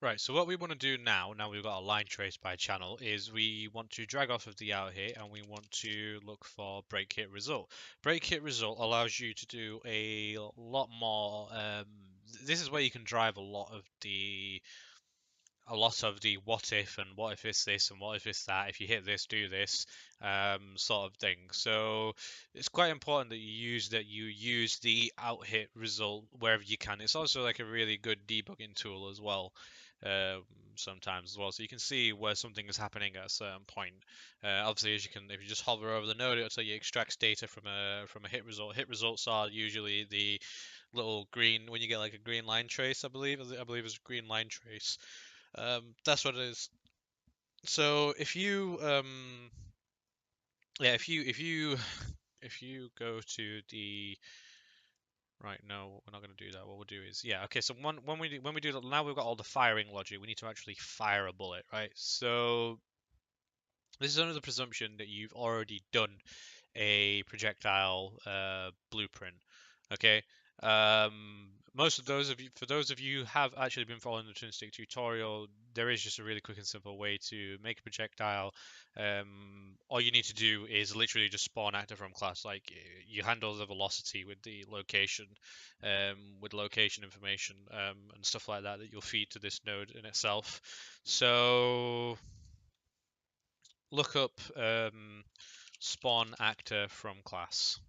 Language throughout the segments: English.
Right, so what we want to do now we've got a line trace by channel, is we want to drag off of the out hit and we want to look for break hit result. Break hit result allows you to do a lot more. This is where you can drive a lot of the what if and what if it's this and what if it's that. If you hit this, do this sort of thing. So it's quite important that you use the out hit result wherever you can. It's also like a really good debugging tool as well. Um, Sometimes as well, so you can see where something is happening at a certain point. Obviously, if you just hover over the node, it'll tell you extracts data from a hit result. Hit results are usually the little green when you get like a green line trace. I believe it's a green line trace. That's what it is. So yeah, if you go to the right, no, we're not going to do that. What we'll do is, yeah, okay. So when we do that, now we've got all the firing logic. We need to actually fire a bullet, right? So this is under the presumption that you've already done a projectile blueprint. Okay. Most of those of you, for those of you who have actually been following the twin stick tutorial, there is just a really quick and simple way to make a projectile. All you need to do is literally just spawn actor from class. Like you handle the velocity with the location, with location information, and stuff like that that you'll feed to this node in itself. So look up spawn actor from class.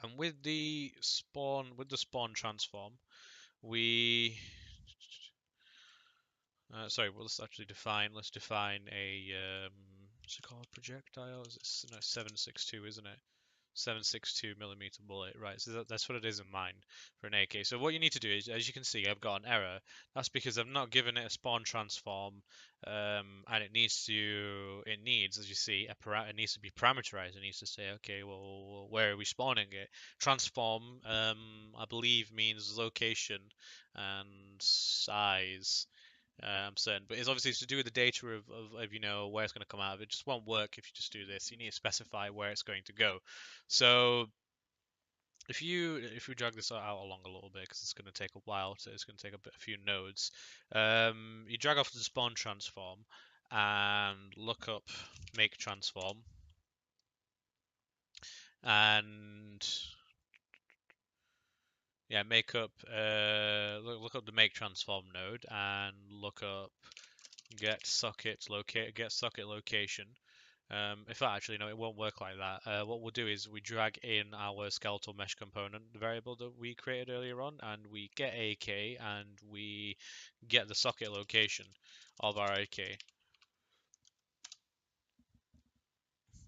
And with the spawn transform, we sorry, well, let's define a what's it called, projectile? Is it no, 762, isn't it? 762 millimeter bullet, right? So that's what it is in mind for an AK. So what you need to do is, as you can see, I've got an error. That's because I've not given it a spawn transform, and it needs, as you see, it needs to be parameterized. It needs to say, okay, well, where are we spawning it? Transform, I believe, means location and size. I'm certain, but it's obviously to do with the data of where it's going to come out of. It just won't work if you just do this. You need to specify where it's going to go. So if you drag this out along a little bit, because it's going to take a while, it's going to take a few nodes. You drag off the spawn transform and look up make transform, and yeah, look up the make transform node and look up get socket location. In fact, actually, no, it won't work like that. What we'll do is we drag in our skeletal mesh component, the variable that we created earlier on, and we get AK, and we get the socket location of our AK.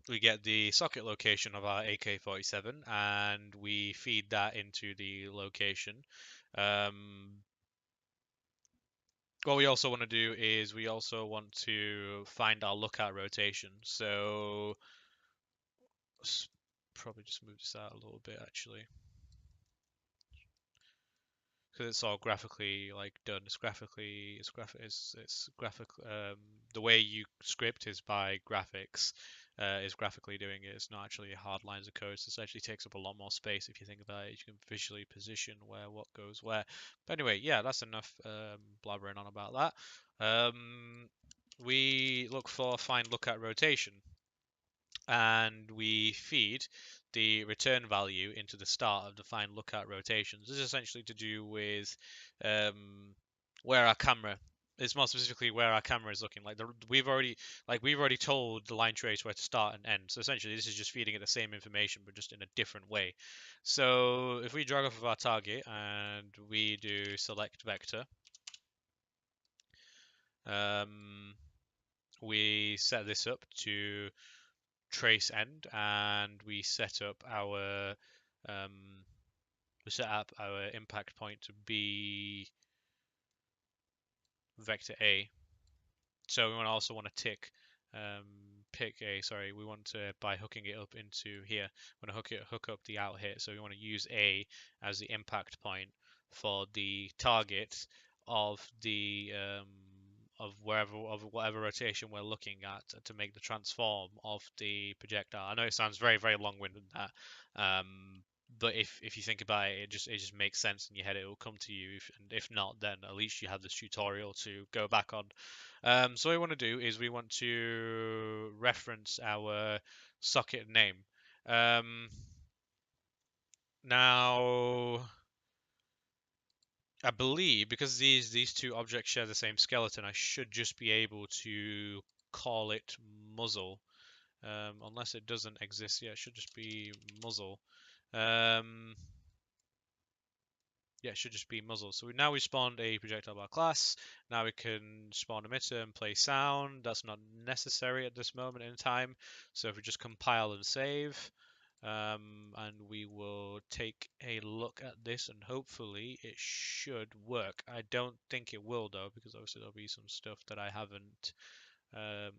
We get the socket location of our AK-47, and we feed that into the location. What we also want to do is we also want to find our lookout rotation. So let's probably just move this out a little bit actually, because it's all graphically like done. It's graphic. The way you script is by graphics. Is graphically doing it. It's not actually hard lines of code. So this actually takes up a lot more space if you think about it. You can visually position where what goes where. But anyway, yeah, that's enough blabbering on about that. We look for find lookout rotation, and we feed the return value into the start of the find lookout rotations. This is essentially to do with um, where our camera is, more specifically where our camera is looking. We've already told the line trace where to start and end. So essentially, this is just feeding it the same information, but just in a different way. So if we drag off of our target and we do select vector, um, we set this up to trace end, and we set up our impact point to be vector A. So we also want to pick a, sorry, we want to, by hooking it up into here, we want to hook up the out hit. So we want to use A as the impact point for the target of the of whatever rotation we're looking at to make the transform of the projectile. I know it sounds very long-winded that, But if you think about it, it just makes sense in your head. It will come to you. And if not, then at least you have this tutorial to go back on. So what we want to do is we want to reference our socket name. Now, I believe because these two objects share the same skeleton, I should just be able to call it muzzle. Unless it doesn't exist, yeah, it should just be muzzle. Um, yeah, it should just be muzzle. So now we spawned a projectile bar class. Now we can spawn emitter and play sound. That's not necessary at this moment in time. So if we just compile and save, and we will take a look at this, and hopefully it should work. I don't think it will though, because obviously there'll be some stuff that I haven't. There'll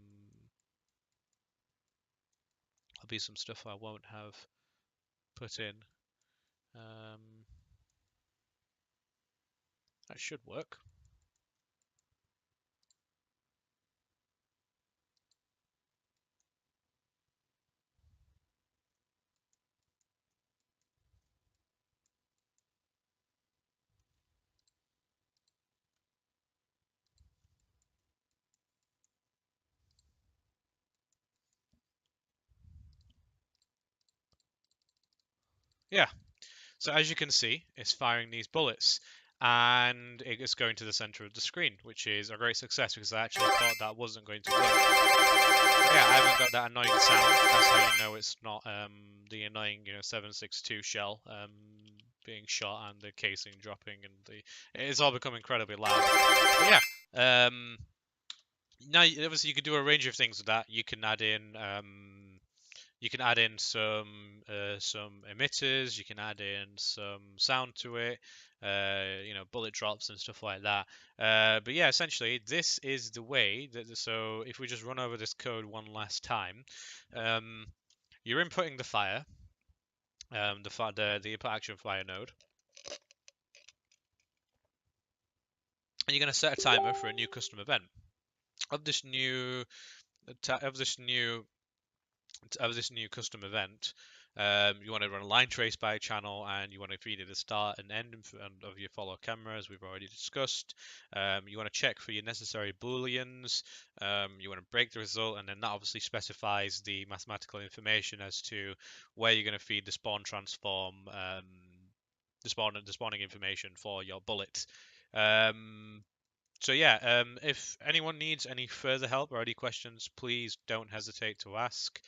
be some stuff I won't have put in. That should work. Yeah. So as you can see, it's firing these bullets, and it is going to the center of the screen, which is a great success because I actually thought that wasn't going to work. Yeah, I haven't got that annoying sound. That's how you know it's not the annoying 7.62 shell being shot and the casing dropping, and it's all become incredibly loud. But yeah, now obviously you can do a range of things with that. You can add in some emitters. You can add in some sound to it. Bullet drops and stuff like that. But yeah, essentially, this is the way that. So if we just run over this code one last time, you're inputting the fire, the input action fire node, and you're going to set a timer for a new custom event of this new of this new custom event. You want to run a line trace by channel, and you want to feed it the start and end of your follow camera, as we've already discussed. You want to check for your necessary booleans. You want to break the result, and then that obviously specifies the mathematical information as to where you're going to feed the spawn transform, the spawning information for your bullet. So yeah, if anyone needs any further help or any questions, please don't hesitate to ask.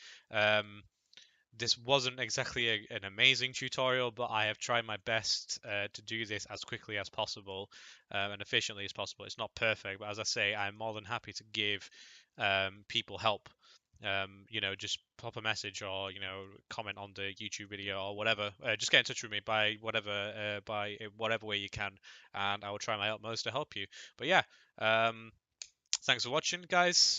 This wasn't exactly an amazing tutorial, but I have tried my best to do this as quickly as possible and efficiently as possible. It's not perfect, but as I say, I'm more than happy to give people help. Just pop a message or comment on the YouTube video or whatever. Just get in touch with me by whatever way you can, and I will try my utmost to help you. But yeah, thanks for watching, guys.